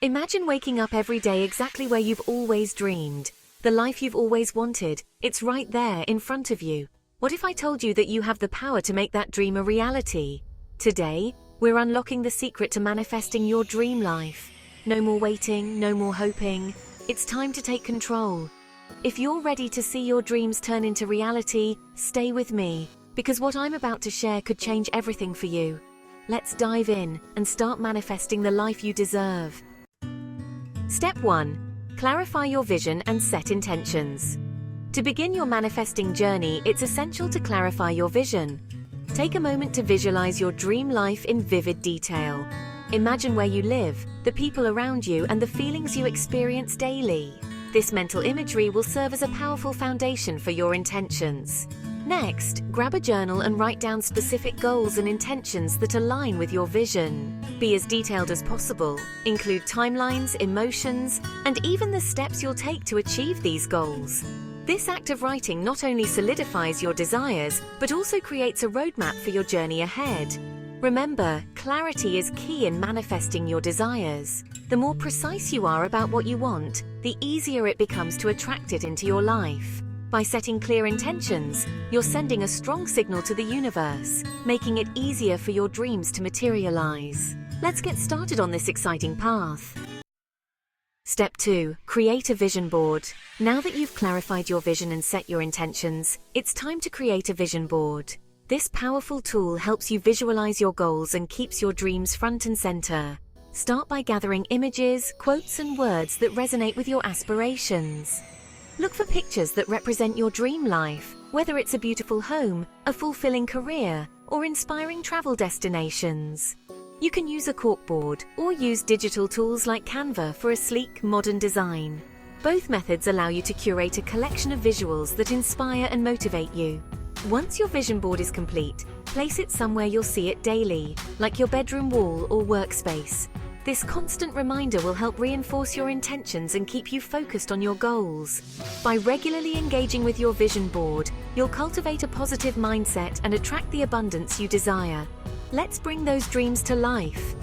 Imagine waking up every day exactly where you've always dreamed. The life you've always wanted, it's right there in front of you. What if I told you that you have the power to make that dream a reality? Today, we're unlocking the secret to manifesting your dream life. No more waiting, no more hoping. It's time to take control. If you're ready to see your dreams turn into reality, stay with me, because what I'm about to share could change everything for you. Let's dive in and start manifesting the life you deserve. Step 1. Clarify your vision and set intentions. To begin your manifesting journey, it's essential to clarify your vision. Take a moment to visualize your dream life in vivid detail. Imagine where you live, the people around you, and the feelings you experience daily. This mental imagery will serve as a powerful foundation for your intentions. Next, grab a journal and write down specific goals and intentions that align with your vision. Be as detailed as possible. Include timelines, emotions, and even the steps you'll take to achieve these goals. This act of writing not only solidifies your desires, but also creates a roadmap for your journey ahead. Remember, clarity is key in manifesting your desires. The more precise you are about what you want, the easier it becomes to attract it into your life. By setting clear intentions, you're sending a strong signal to the universe, making it easier for your dreams to materialize. Let's get started on this exciting path. Step 2. Create a vision board. Now that you've clarified your vision and set your intentions, it's time to create a vision board. This powerful tool helps you visualize your goals and keeps your dreams front and center. Start by gathering images, quotes, and words that resonate with your aspirations. Look for pictures that represent your dream life, whether it's a beautiful home, a fulfilling career, or inspiring travel destinations. You can use a corkboard or use digital tools like Canva for a sleek, modern design. Both methods allow you to curate a collection of visuals that inspire and motivate you. Once your vision board is complete, place it somewhere you'll see it daily, like your bedroom wall or workspace. This constant reminder will help reinforce your intentions and keep you focused on your goals. By regularly engaging with your vision board, you'll cultivate a positive mindset and attract the abundance you desire. Let's bring those dreams to life.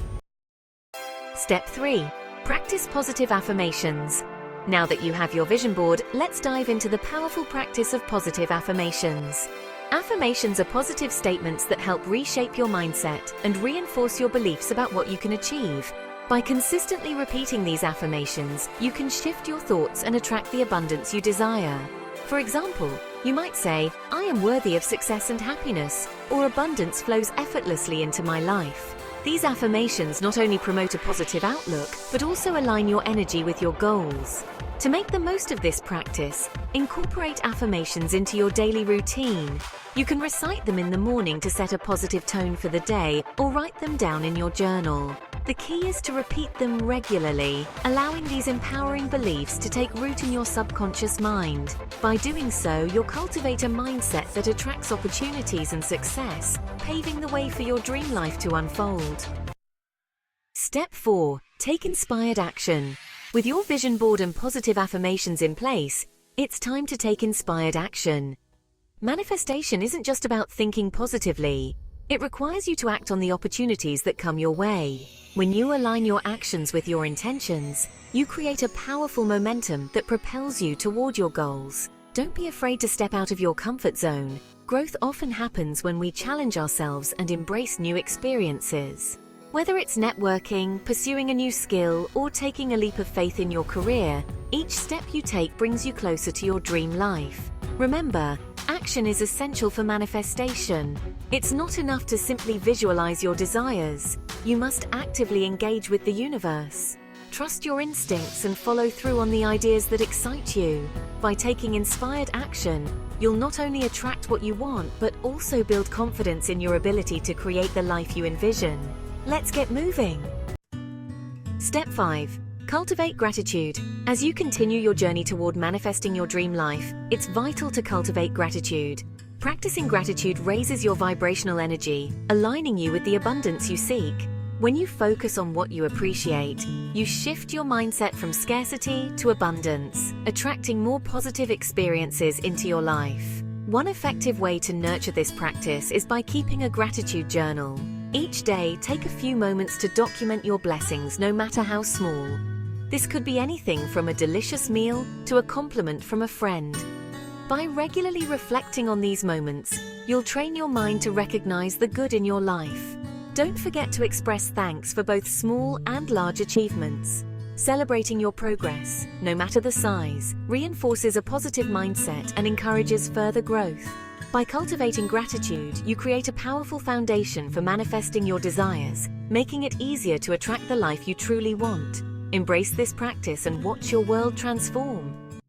Step 3. Practice positive affirmations. Now that you have your vision board, let's dive into the powerful practice of positive affirmations. Affirmations are positive statements that help reshape your mindset and reinforce your beliefs about what you can achieve. By consistently repeating these affirmations, you can shift your thoughts and attract the abundance you desire. For example, you might say, "I am worthy of success and happiness," or "Abundance flows effortlessly into my life." These affirmations not only promote a positive outlook, but also align your energy with your goals. To make the most of this practice, incorporate affirmations into your daily routine. You can recite them in the morning to set a positive tone for the day, or write them down in your journal. The key is to repeat them regularly, allowing these empowering beliefs to take root in your subconscious mind. By doing so, you'll cultivate a mindset that attracts opportunities and success, paving the way for your dream life to unfold. Step 4. Take inspired action. With your vision board and positive affirmations in place, it's time to take inspired action. Manifestation isn't just about thinking positively. It requires you to act on the opportunities that come your way. When you align your actions with your intentions, you create a powerful momentum that propels you toward your goals. Don't be afraid to step out of your comfort zone. Growth often happens when we challenge ourselves and embrace new experiences. Whether it's networking, pursuing a new skill, or taking a leap of faith in your career, each step you take brings you closer to your dream life. Remember, action is essential for manifestation. It's not enough to simply visualize your desires. You must actively engage with the universe. Trust your instincts and follow through on the ideas that excite you. By taking inspired action, you'll not only attract what you want, but also build confidence in your ability to create the life you envision. Let's get moving. Step 5. Cultivate gratitude. As you continue your journey toward manifesting your dream life, it's vital to cultivate gratitude. Practicing gratitude raises your vibrational energy, aligning you with the abundance you seek. When you focus on what you appreciate, you shift your mindset from scarcity to abundance, attracting more positive experiences into your life. One effective way to nurture this practice is by keeping a gratitude journal. Each day, take a few moments to document your blessings, no matter how small. This could be anything from a delicious meal to a compliment from a friend. By regularly reflecting on these moments, you'll train your mind to recognize the good in your life. Don't forget to express thanks for both small and large achievements. Celebrating your progress, no matter the size, reinforces a positive mindset and encourages further growth. By cultivating gratitude, you create a powerful foundation for manifesting your desires, making it easier to attract the life you truly want. Embrace this practice and watch your world transform.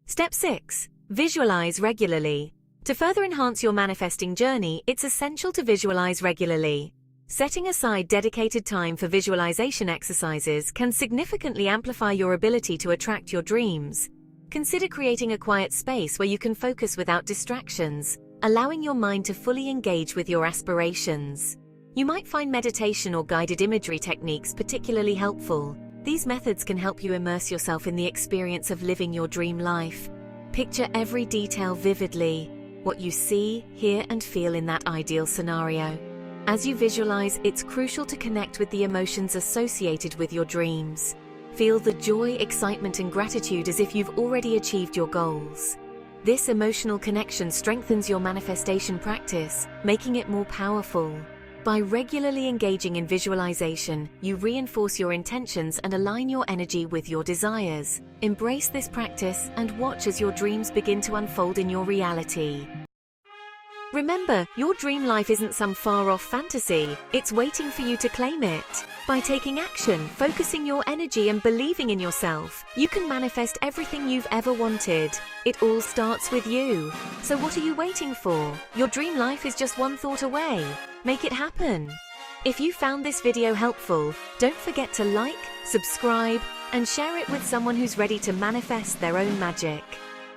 Step 6. Visualize regularly. To further enhance your manifesting journey, it's essential to visualize regularly. Setting aside dedicated time for visualization exercises can significantly amplify your ability to attract your dreams. Consider creating a quiet space where you can focus without distractions, allowing your mind to fully engage with your aspirations. You might find meditation or guided imagery techniques particularly helpful. These methods can help you immerse yourself in the experience of living your dream life. Picture every detail vividly, what you see, hear, and feel in that ideal scenario. As you visualize, it's crucial to connect with the emotions associated with your dreams. Feel the joy, excitement, and gratitude as if you've already achieved your goals. This emotional connection strengthens your manifestation practice, making it more powerful. By regularly engaging in visualization, you reinforce your intentions and align your energy with your desires. Embrace this practice and watch as your dreams begin to unfold in your reality. Remember, your dream life isn't some far-off fantasy. It's waiting for you to claim it. By taking action, focusing your energy, and believing in yourself, you can manifest everything you've ever wanted. It all starts with you. So what are you waiting for? Your dream life is just one thought away. Make it happen. If you found this video helpful, don't forget to like, subscribe, and share it with someone who's ready to manifest their own magic.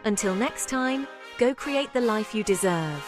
Until next time, go create the life you deserve.